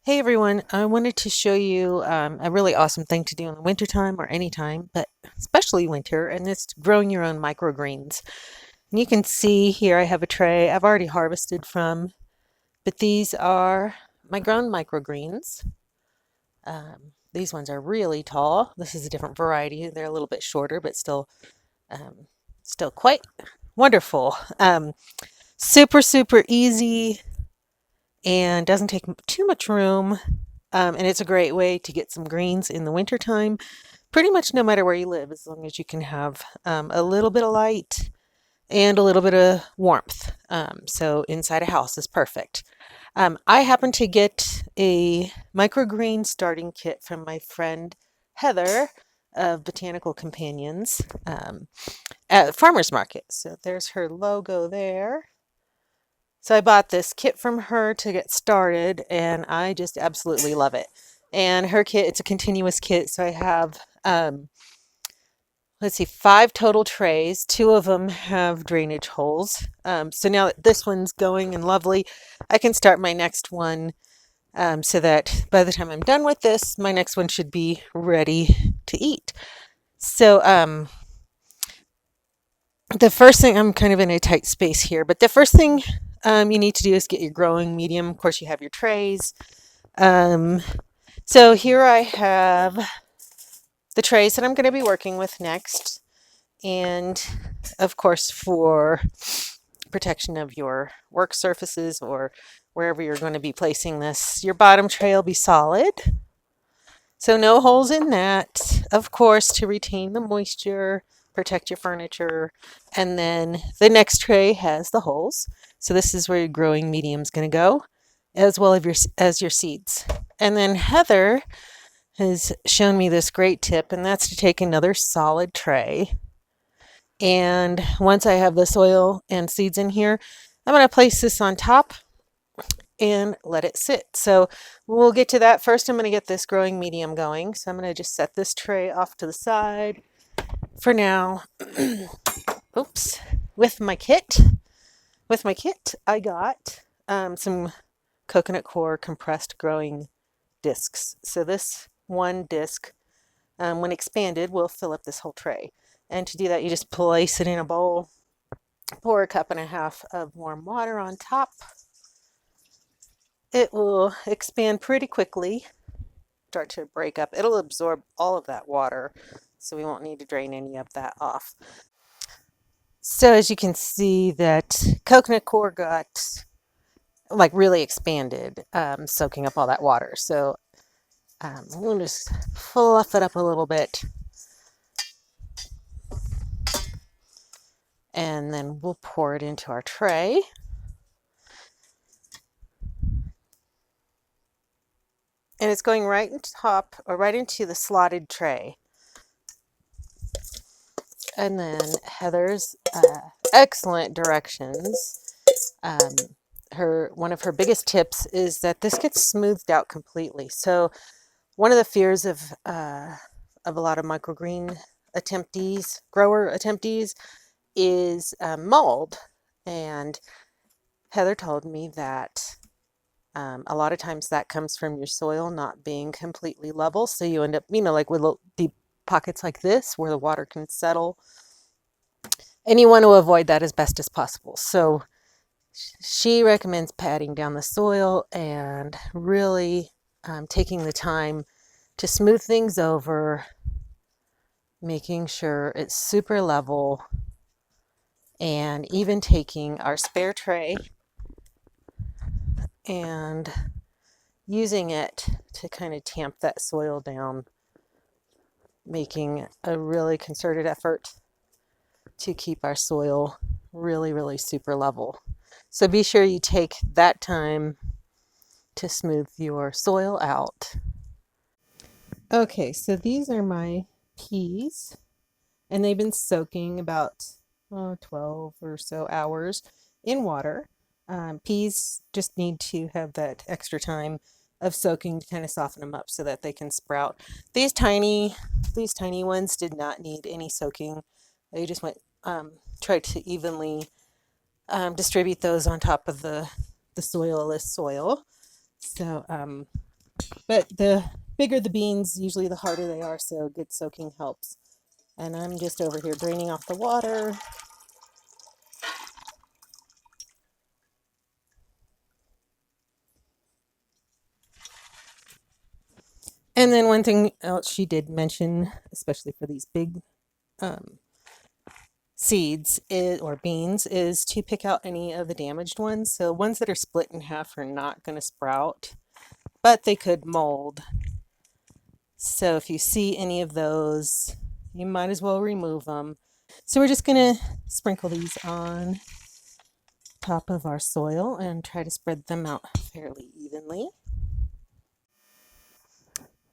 Hey everyone, I wanted to show you a really awesome thing to do in the wintertime or anytime, but especially winter, and it's growing your own microgreens. And you can see here I have a tray I've already harvested from, but these are my grown microgreens. These ones are really tall. This is a different variety. They're a little bit shorter, but um, still quite wonderful. Super, super easy and doesn't take too much room. And it's a great way to get some greens in the wintertime, pretty much no matter where you live, as long as you can have a little bit of light and a little bit of warmth. So inside a house is perfect. I happen to get a microgreen starting kit from my friend Heather of Botanical Companions at the farmer's market. So there's her logo there. So I bought this kit from her to get started, and I just absolutely love it. And her kit, it's a continuous kit, so I have, let's see, 5 total trays. 2 of them have drainage holes. So now that this one's going and lovely, I can start my next one so that by the time I'm done with this, my next one should be ready to eat. So the first thing, I'm kind of in a tight space here, but the first thing you need to do is get your growing medium. Of course, you have your trays. Um, so here I have the trays that I'm going to be working with next. And of course, for protection of your work surfaces or wherever you're going to be placing this, your bottom tray will be solid. So no holes in that, of course, to retain the moisture, protect your furniture. And then the next tray has the holes. So this is where your growing medium is going to go, as well as your seeds. And then Heather has shown me this great tip, and that's to take another solid tray. And once I have the soil and seeds in here, I'm going to place this on top and let it sit. So we'll get to that. First, I'm going to get this growing medium going. So I'm going to just set this tray off to the side for now. Oops. With my kit, I got some coconut coir compressed growing discs. So this one disc, when expanded, will fill up this whole tray. And to do that, you just place it in a bowl, pour a cup and a half of warm water on top. It will expand pretty quickly, start to break up. It'll absorb all of that water, so we won't need to drain any of that off. So as you can see, that coconut coir got like really expanded, soaking up all that water. So we'll just fluff it up a little bit, and then we'll pour it into our tray. And it's going right into top or right into the slotted tray. And then Heather's excellent directions. One of her biggest tips is that this gets smoothed out completely. So one of the fears of a lot of microgreen grower attemptees, is mold. And Heather told me that a lot of times that comes from your soil not being completely level. So you end up, like with little deep pockets like this where the water can settle. And you want to avoid that as best as possible. So she recommends patting down the soil and really taking the time to smooth things over, making sure it's super level, and even taking our spare tray and using it to kind of tamp that soil down, making a really concerted effort to keep our soil really, really super level. So be sure you take that time to smooth your soil out. Okay, so these are my peas, and they've been soaking about 12 or so hours in water. Peas just need to have that extra time of soaking to kind of soften them up so that they can sprout. These tiny ones did not need any soaking. They just tried to evenly distribute those on top of the soilless soil. So But the bigger the beans, usually the harder they are, so good soaking helps. And I'm just over here draining off the water. And then one thing else she did mention, especially for these big um, seeds or beans, is to pick out any of the damaged ones. So ones that are split in half are not going to sprout, but they could mold. So if you see any of those, you might as well remove them. So we're just going to sprinkle these on top of our soil and try to spread them out fairly evenly.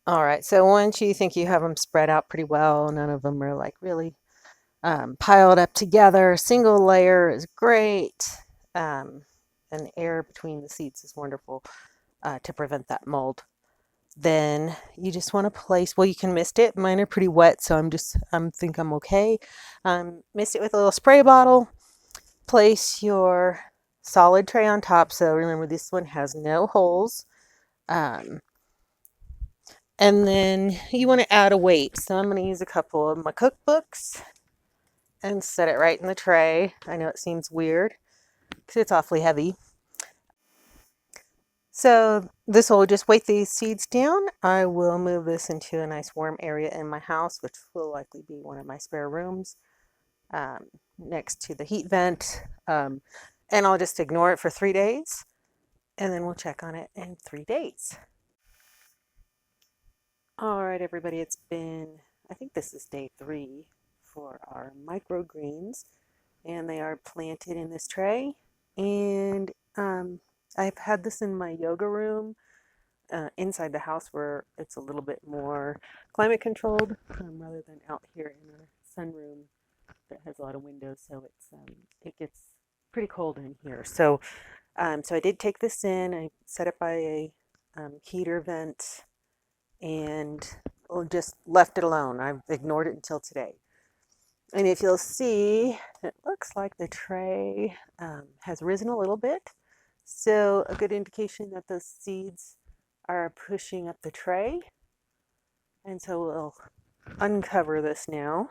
All right, so once you think you have them spread out pretty well, none of them are like really piled up together. Single layer is great. And air between the seeds is wonderful to prevent that mold. Then you just want to place, well, you can mist it. Mine are pretty wet, so I think I'm okay. Mist it with a little spray bottle. Place your solid tray on top. So remember, this one has no holes. And then you want to add a weight. So I'm going to use a couple of my cookbooks and set it right in the tray. I know it seems weird because it's awfully heavy. So this will just weight these seeds down. I will move this into a nice warm area in my house, which will likely be one of my spare rooms next to the heat vent. And I'll just ignore it for 3 days and then we'll check on it in 3 days. All right, everybody, it's been, I think this is day 3 for our microgreens, and they are planted in this tray. And I've had this in my yoga room inside the house where it's a little bit more climate controlled rather than out here in our sunroom that has a lot of windows, so it gets pretty cold in here. So I did take this in. I set it by a heater vent and just left it alone. I've ignored it until today. And if you'll see, it looks like the tray has risen a little bit. So a good indication that those seeds are pushing up the tray. And so we'll uncover this now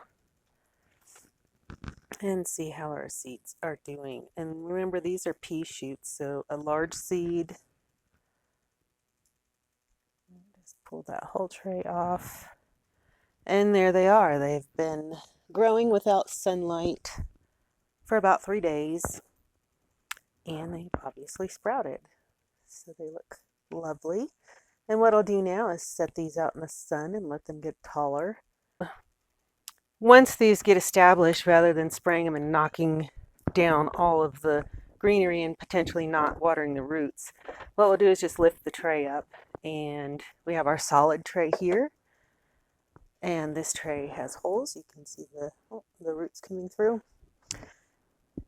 and see how our seeds are doing. And remember, these are pea shoots, so a large seed. Just pull that whole tray off. And there they are. They've been growing without sunlight for about 3 days. And they've obviously sprouted. So they look lovely. And what I'll do now is set these out in the sun and let them get taller. Once these get established, rather than spraying them and knocking down all of the greenery and potentially not watering the roots, what we'll do is just lift the tray up. And we have our solid tray here. And this tray has holes. You can see the roots coming through.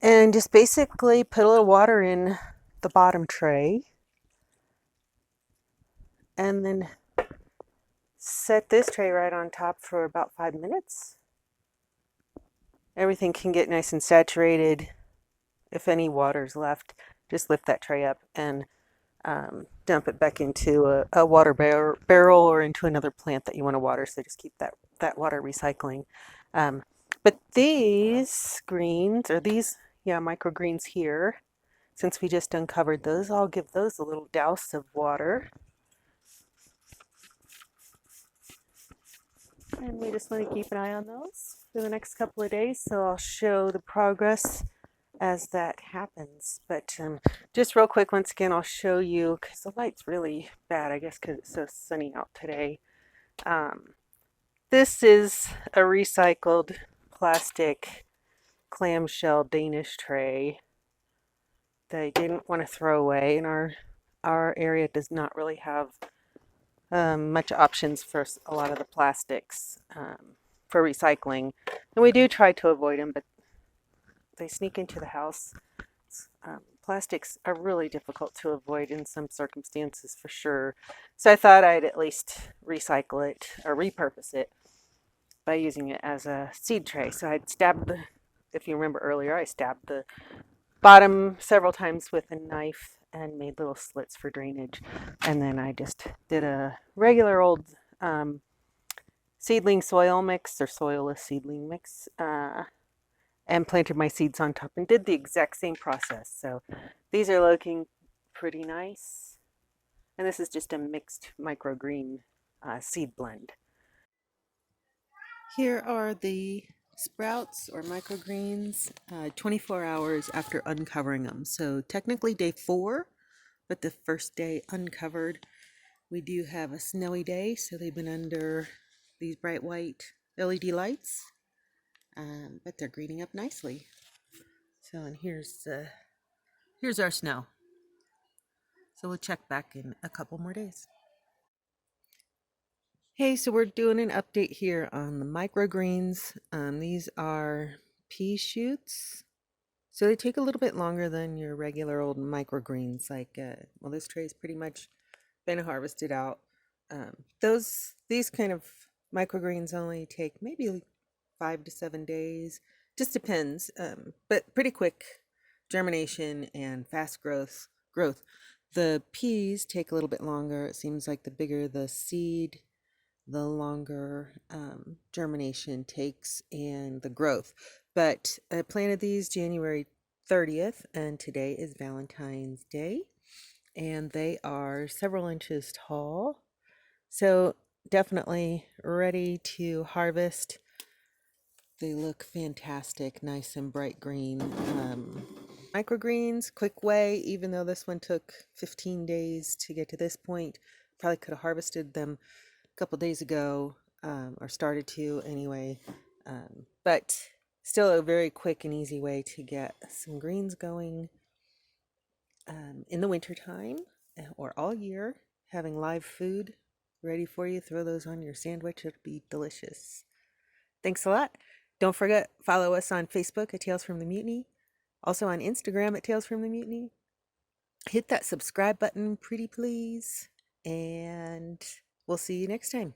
And just basically put a little water in the bottom tray. And then set this tray right on top for about 5 minutes. Everything can get nice and saturated. If any water's left, just lift that tray up and dump it back into a water barrel or into another plant that you want to water. So just keep that water recycling. But these greens, or these, microgreens here, since we just uncovered those, I'll give those a little douse of water. And we just want to keep an eye on those for the next couple of days. So I'll show the progress as that happens. But just real quick, once again, I'll show you, because the light's really bad, I guess because it's so sunny out today. This is a recycled plastic clamshell Danish tray that I didn't want to throw away. And our area does not really have much options for a lot of the plastics for recycling. And we do try to avoid them, but they sneak into the house. Plastics are really difficult to avoid in some circumstances for sure. So I thought I'd at least recycle it or repurpose it by using it as a seed tray. So I'd stabbed if you remember earlier, I stabbed the bottom several times with a knife and made little slits for drainage. And then I just did a regular old seedling soil mix or soilless seedling mix and planted my seeds on top and did the exact same process. So these are looking pretty nice. And this is just a mixed microgreen seed blend. Here are the sprouts or microgreens 24 hours after uncovering them. So technically day 4, but the first day uncovered. We do have a snowy day, so they've been under these bright white LED lights, but they're greening up nicely. So, and here's our snow. So we'll check back in a couple more days. Hey, so we're doing an update here on the microgreens. These are pea shoots. So they take a little bit longer than your regular old microgreens. Like, well, this tray's pretty much been harvested out. These kind of microgreens only take maybe 5 to 7 days. Just depends, but pretty quick germination and fast growth. The peas take a little bit longer. It seems like the bigger the seed, the longer germination takes and the growth. But I planted these January 30th, and today is Valentine's Day, and they are several inches tall. So definitely ready to harvest. They look fantastic, nice and bright green. Microgreens, quick way, even though this one took 15 days to get to this point. Probably could have harvested them a couple days ago, or started to anyway. But still a very quick and easy way to get some greens going in the wintertime or all year. Having live food ready for you. Throw those on your sandwich. It'll be delicious. Thanks a lot. Don't forget, follow us on Facebook at Tales from the Mutiny. Also on Instagram at Tales from the Mutiny. Hit that subscribe button, pretty please. And we'll see you next time.